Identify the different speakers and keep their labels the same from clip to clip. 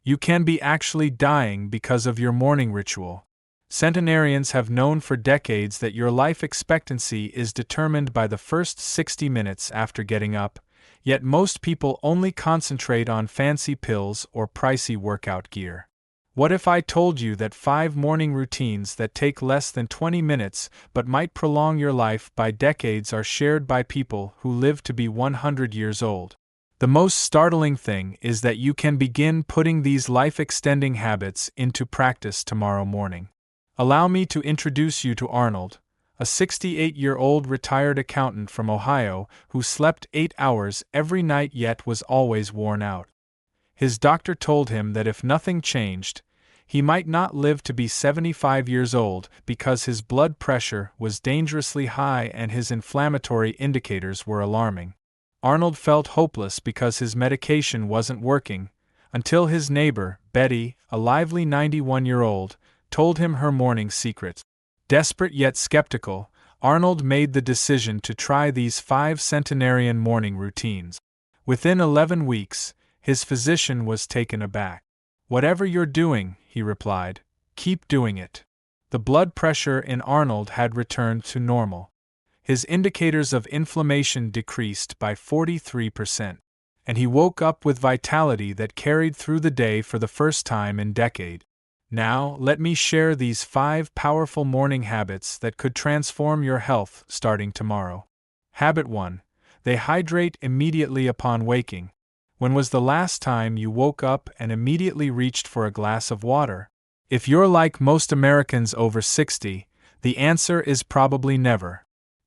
Speaker 1: You can be actually dying because of your morning ritual. Centenarians have known for decades that your life expectancy is determined by the first 60 minutes after getting up, yet most people only concentrate on fancy pills or pricey workout gear. What if I told you that 5 morning routines that take less than 20 minutes but might prolong your life by decades are shared by people who live to be 100 years old? The most startling thing is that you can begin putting these life-extending habits into practice tomorrow morning. Allow me to introduce you to Arnold, a 68-year-old retired accountant from Ohio who slept 8 hours every night yet was always worn out. His doctor told him that if nothing changed, he might not live to be 75 years old because his blood pressure was dangerously high and his inflammatory indicators were alarming. Arnold felt hopeless because his medication wasn't working, until his neighbor, Betty, a lively 91-year-old, told him her morning secret. Desperate yet skeptical, Arnold made the decision to try these 5 centenarian morning routines. Within 11 weeks, his physician was taken aback. "Whatever you're doing," he replied, "keep doing it." The blood pressure in Arnold had returned to normal. His indicators of inflammation decreased by 43%, and he woke up with vitality that carried through the day for the first time in decades. Now, let me share these 5 powerful morning habits that could transform your health starting tomorrow. Habit 1. They hydrate immediately upon waking. When was the last time you woke up and immediately reached for a glass of water? If you're like most Americans over 60, the answer is probably never.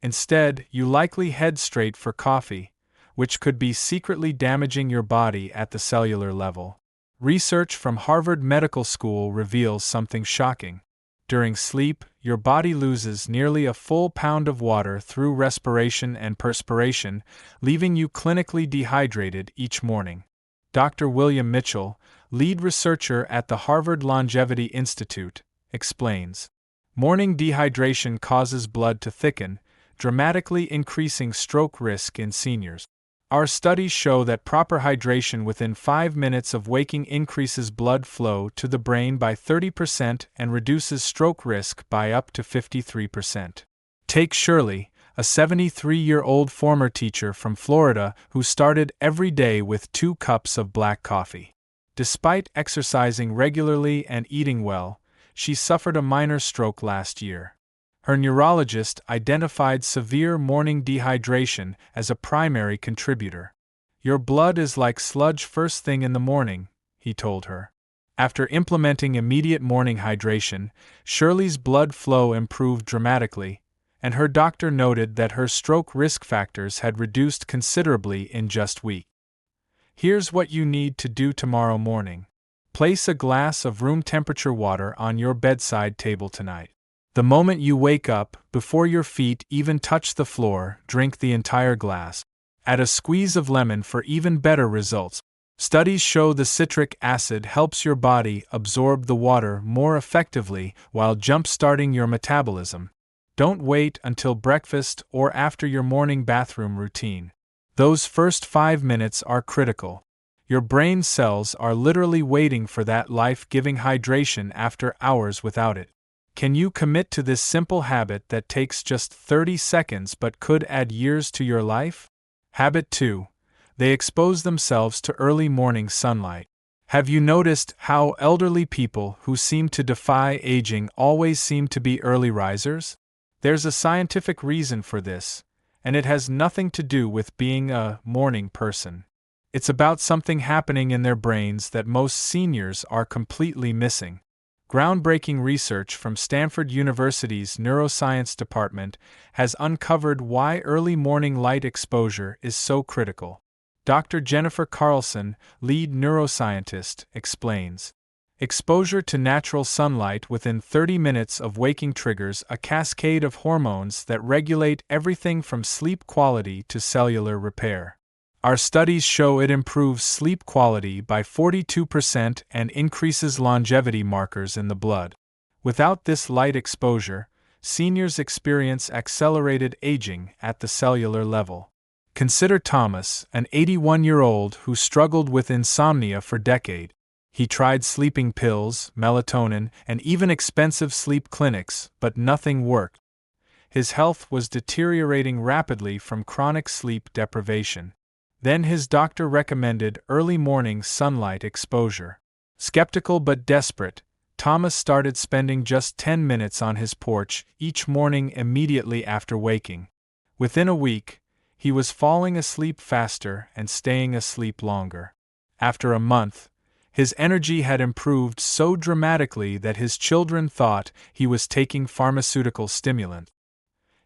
Speaker 1: Instead, you likely head straight for coffee, which could be secretly damaging your body at the cellular level. Research from Harvard Medical School reveals something shocking. During sleep, your body loses nearly a full pound of water through respiration and perspiration, leaving you clinically dehydrated each morning. Dr. William Mitchell, lead researcher at the Harvard Longevity Institute, explains. Morning dehydration causes blood to thicken, dramatically increasing stroke risk in seniors. Our studies show that proper hydration within 5 minutes of waking increases blood flow to the brain by 30% and reduces stroke risk by up to 53%. Take Shirley, a 73-year-old former teacher from Florida who started every day with 2 cups of black coffee. Despite exercising regularly and eating well, she suffered a minor stroke last year. Her neurologist identified severe morning dehydration as a primary contributor. "Your blood is like sludge first thing in the morning," he told her. After implementing immediate morning hydration, Shirley's blood flow improved dramatically, and her doctor noted that her stroke risk factors had reduced considerably in just weeks. Here's what you need to do tomorrow morning. Place a glass of room temperature water on your bedside table tonight. The moment you wake up, before your feet even touch the floor, drink the entire glass. Add a squeeze of lemon for even better results. Studies show the citric acid helps your body absorb the water more effectively while jump-starting your metabolism. Don't wait until breakfast or after your morning bathroom routine. Those first 5 minutes are critical. Your brain cells are literally waiting for that life-giving hydration after hours without it. Can you commit to this simple habit that takes just 30 seconds but could add years to your life? Habit 2. They expose themselves to early morning sunlight. Have you noticed how elderly people who seem to defy aging always seem to be early risers? There's a scientific reason for this, and it has nothing to do with being a morning person. It's about something happening in their brains that most seniors are completely missing. Groundbreaking research from Stanford University's neuroscience department has uncovered why early morning light exposure is so critical. Dr. Jennifer Carlson, lead neuroscientist, explains. Exposure to natural sunlight within 30 minutes of waking triggers a cascade of hormones that regulate everything from sleep quality to cellular repair. Our studies show it improves sleep quality by 42% and increases longevity markers in the blood. Without this light exposure, seniors experience accelerated aging at the cellular level. Consider Thomas, an 81-year-old who struggled with insomnia for decades. He tried sleeping pills, melatonin, and even expensive sleep clinics, but nothing worked. His health was deteriorating rapidly from chronic sleep deprivation. Then his doctor recommended early morning sunlight exposure. Skeptical but desperate, Thomas started spending just 10 minutes on his porch each morning immediately after waking. Within a week, he was falling asleep faster and staying asleep longer. After a month, his energy had improved so dramatically that his children thought he was taking pharmaceutical stimulant.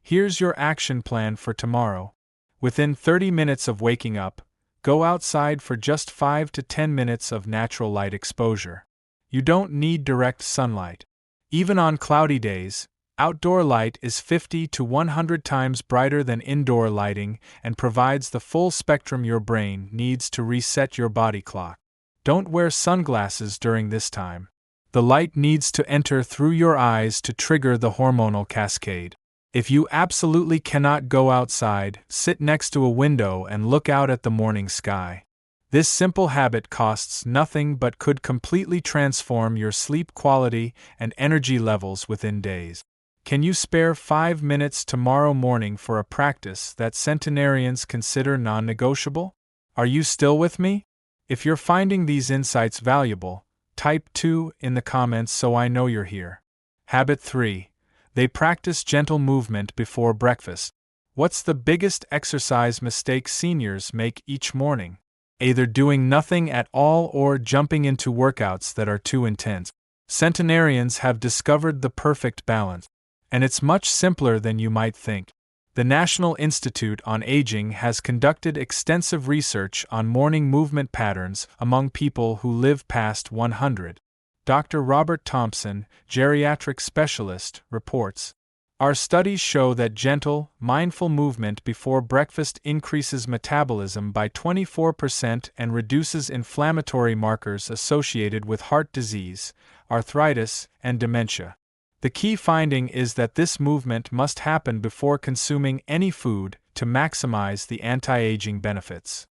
Speaker 1: Here's your action plan for tomorrow. Within 30 minutes of waking up, go outside for just 5 to 10 minutes of natural light exposure. You don't need direct sunlight. Even on cloudy days, outdoor light is 50 to 100 times brighter than indoor lighting and provides the full spectrum your brain needs to reset your body clock. Don't wear sunglasses during this time. The light needs to enter through your eyes to trigger the hormonal cascade. If you absolutely cannot go outside, sit next to a window and look out at the morning sky. This simple habit costs nothing but could completely transform your sleep quality and energy levels within days. Can you spare 5 minutes tomorrow morning for a practice that centenarians consider non-negotiable? Are you still with me? If you're finding these insights valuable, type 2 in the comments so I know you're here. Habit 3. They practice gentle movement before breakfast. What's the biggest exercise mistake seniors make each morning? Either doing nothing at all or jumping into workouts that are too intense. Centenarians have discovered the perfect balance, and it's much simpler than you might think. The National Institute on Aging has conducted extensive research on morning movement patterns among people who live past 100. Dr. Robert Thompson, geriatric specialist, reports, "Our studies show that gentle, mindful movement before breakfast increases metabolism by 24% and reduces inflammatory markers associated with heart disease, arthritis, and dementia." The key finding is that this movement must happen before consuming any food to maximize the anti-aging benefits.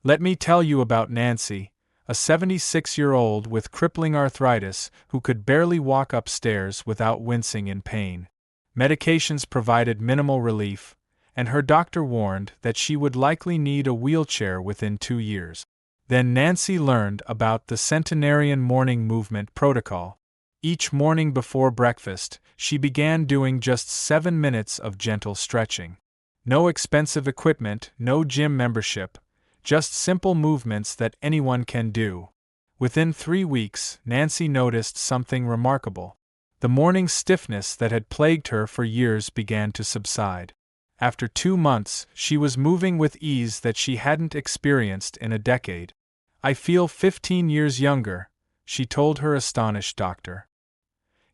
Speaker 1: Let me tell you about Nancy, a 76-year-old with crippling arthritis who could barely walk upstairs without wincing in pain. Medications provided minimal relief, and her doctor warned that she would likely need a wheelchair within 2 years. Then Nancy learned about the centenarian morning movement protocol. Each morning before breakfast, she began doing just 7 minutes of gentle stretching. No expensive equipment, no gym membership, just simple movements that anyone can do. Within 3 weeks, Nancy noticed something remarkable. The morning stiffness that had plagued her for years began to subside. After 2 months, she was moving with ease that she hadn't experienced in a decade. "I feel 15 years younger," she told her astonished doctor.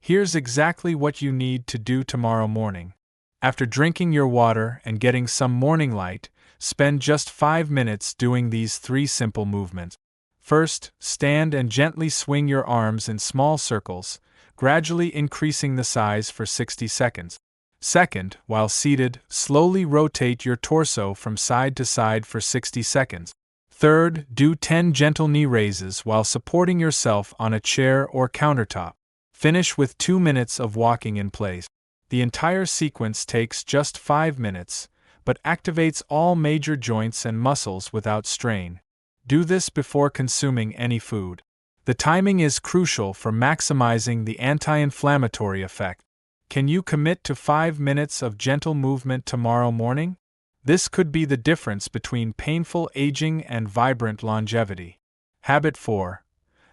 Speaker 1: Here's exactly what you need to do tomorrow morning. After drinking your water and getting some morning light, spend just 5 minutes doing these 3 simple movements. First, stand and gently swing your arms in small circles, gradually increasing the size for 60 seconds. Second, while seated, slowly rotate your torso from side to side for 60 seconds. Third, do 10 gentle knee raises while supporting yourself on a chair or countertop. Finish with 2 minutes of walking in place. The entire sequence takes just 5 minutes, but activates all major joints and muscles without strain. Do this before consuming any food. The timing is crucial for maximizing the anti-inflammatory effect. Can you commit to 5 minutes of gentle movement tomorrow morning? This could be the difference between painful aging and vibrant longevity. Habit 4.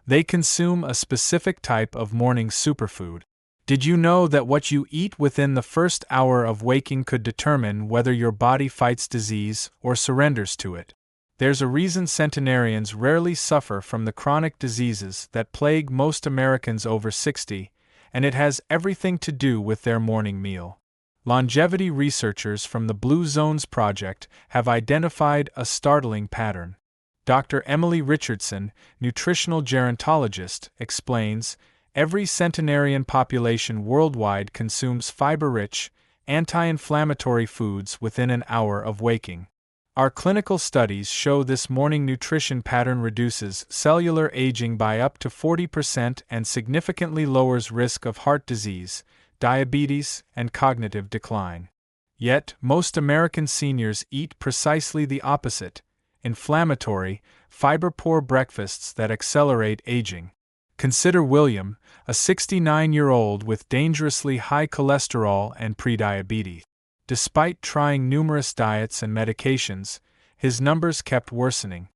Speaker 1: They consume a specific type of morning superfood. Did you know that what you eat within the first hour of waking could determine whether your body fights disease or surrenders to it? There's a reason centenarians rarely suffer from the chronic diseases that plague most Americans over 60, and it has everything to do with their morning meal. Longevity researchers from the Blue Zones Project have identified a startling pattern. Dr. Emily Richardson, nutritional gerontologist, explains, every centenarian population worldwide consumes fiber-rich, anti-inflammatory foods within an hour of waking. Our clinical studies show this morning nutrition pattern reduces cellular aging by up to 40% and significantly lowers risk of heart disease, diabetes, and cognitive decline. Yet, most American seniors eat precisely the opposite: inflammatory, fiber-poor breakfasts that accelerate aging. Consider William, a 69-year-old with dangerously high cholesterol and prediabetes. Despite trying numerous diets and medications, his numbers kept worsening.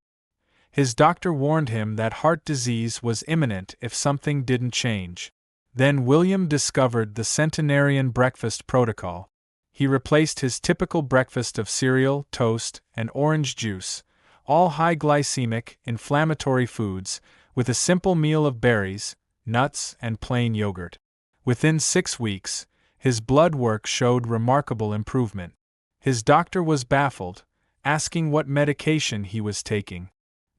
Speaker 1: His doctor warned him that heart disease was imminent if something didn't change. Then William discovered the centenarian breakfast protocol. He replaced his typical breakfast of cereal, toast, and orange juice, all high glycemic, inflammatory foods, with a simple meal of berries, nuts, and plain yogurt. Within 6 weeks, his blood work showed remarkable improvement. His doctor was baffled, asking what medication he was taking.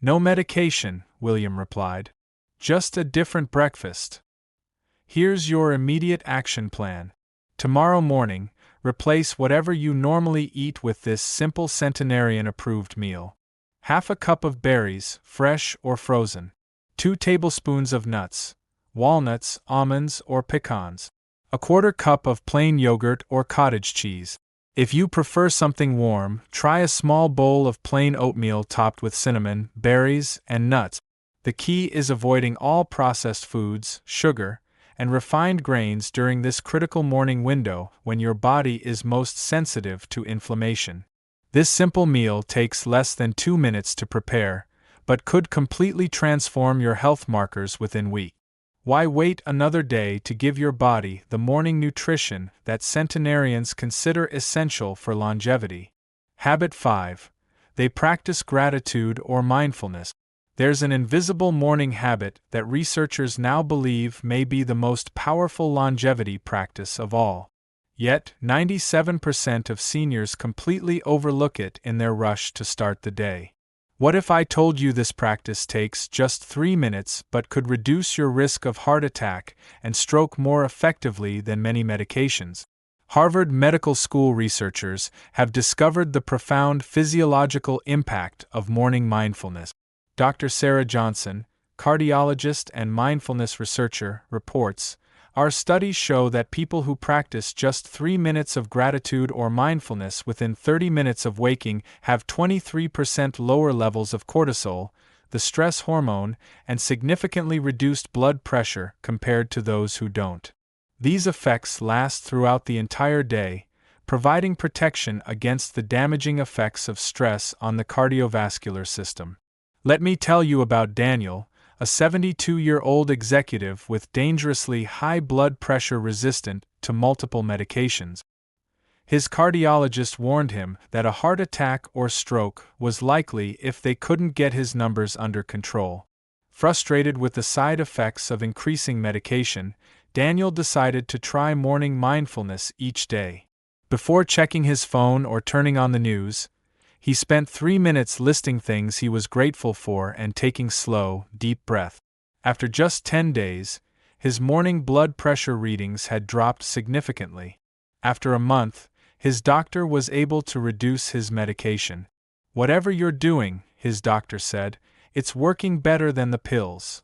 Speaker 1: "No medication," William replied. "Just a different breakfast. Here's your immediate action plan. Tomorrow morning, replace whatever you normally eat with this simple centenarian-approved meal. Half a cup of berries, fresh or frozen. 2 tablespoons of nuts, walnuts, almonds, or pecans. A 1/4 cup of plain yogurt or cottage cheese. If you prefer something warm, try a small bowl of plain oatmeal topped with cinnamon, berries, and nuts. The key is avoiding all processed foods, sugar, and refined grains during this critical morning window when your body is most sensitive to inflammation. This simple meal takes less than 2 minutes to prepare, but could completely transform your health markers within weeks. Why wait another day to give your body the morning nutrition that centenarians consider essential for longevity? Habit 5. They practice gratitude or mindfulness. There's an invisible morning habit that researchers now believe may be the most powerful longevity practice of all. Yet, 97% of seniors completely overlook it in their rush to start the day. What if I told you this practice takes just 3 minutes but could reduce your risk of heart attack and stroke more effectively than many medications? Harvard Medical School researchers have discovered the profound physiological impact of morning mindfulness. Dr. Sarah Johnson, cardiologist and mindfulness researcher, reports, "Our studies show that people who practice just 3 minutes of gratitude or mindfulness within 30 minutes of waking have 23% lower levels of cortisol, the stress hormone, and significantly reduced blood pressure compared to those who don't. These effects last throughout the entire day, providing protection against the damaging effects of stress on the cardiovascular system." Let me tell you about Daniel, a 72-year-old executive with dangerously high blood pressure resistant to multiple medications. His cardiologist warned him that a heart attack or stroke was likely if they couldn't get his numbers under control. Frustrated with the side effects of increasing medication, Daniel decided to try morning mindfulness each day. Before checking his phone or turning on the news, he spent 3 minutes listing things he was grateful for and taking slow, deep breaths. After just 10 days, his morning blood pressure readings had dropped significantly. After a month, his doctor was able to reduce his medication. "Whatever you're doing," his doctor said, "it's working better than the pills."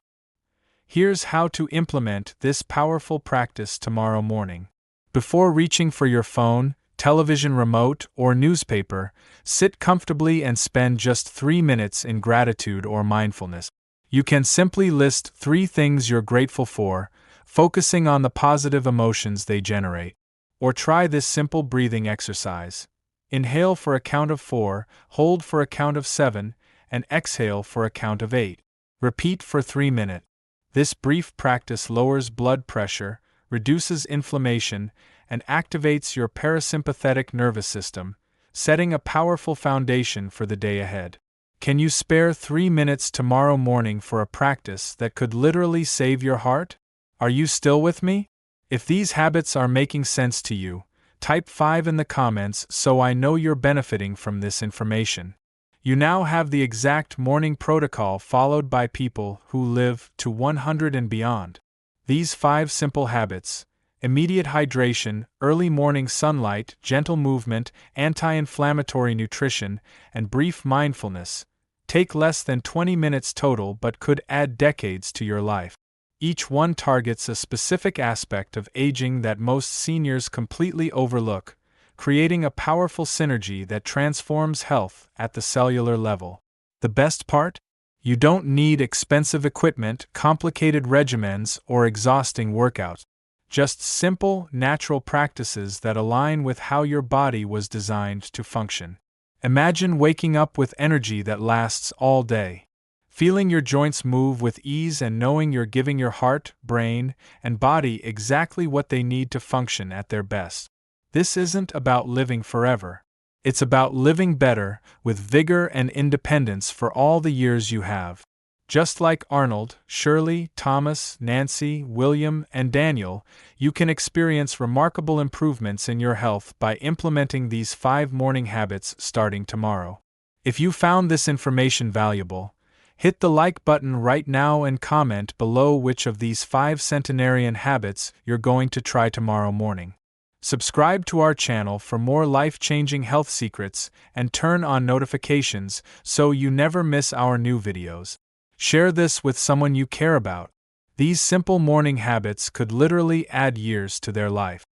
Speaker 1: Here's how to implement this powerful practice tomorrow morning. Before reaching for your phone, television remote, or newspaper, sit comfortably and spend just 3 minutes in gratitude or mindfulness. You can simply list 3 things you're grateful for, focusing on the positive emotions they generate. Or try this simple breathing exercise. Inhale for a count of 4, hold for a count of 7, and exhale for a count of 8. Repeat for 3 minutes. This brief practice lowers blood pressure, reduces inflammation, and activates your parasympathetic nervous system, setting a powerful foundation for the day ahead. Can you spare 3 minutes tomorrow morning for a practice that could literally save your heart? Are you still with me? If these habits are making sense to you, type 5 in the comments so I know you're benefiting from this information. You now have the exact morning protocol followed by people who live to 100 and beyond. These 5 simple habits, Immediate hydration, early morning sunlight, gentle movement, anti-inflammatory nutrition, and brief mindfulness take less than 20 minutes total but could add decades to your life. Each one targets a specific aspect of aging that most seniors completely overlook, creating a powerful synergy that transforms health at the cellular level. The best part? You don't need expensive equipment, complicated regimens, or exhausting workouts. Just simple, natural practices that align with how your body was designed to function. Imagine waking up with energy that lasts all day. Feeling your joints move with ease and knowing you're giving your heart, brain, and body exactly what they need to function at their best. This isn't about living forever. It's about living better, with vigor and independence for all the years you have. Just like Arnold, Shirley, Thomas, Nancy, William, and Daniel, you can experience remarkable improvements in your health by implementing these 5 morning habits starting tomorrow. If you found this information valuable, hit the like button right now and comment below which of these 5 centenarian habits you're going to try tomorrow morning. Subscribe to our channel for more life-changing health secrets and turn on notifications so you never miss our new videos. Share this with someone you care about. These simple morning habits could literally add years to their life.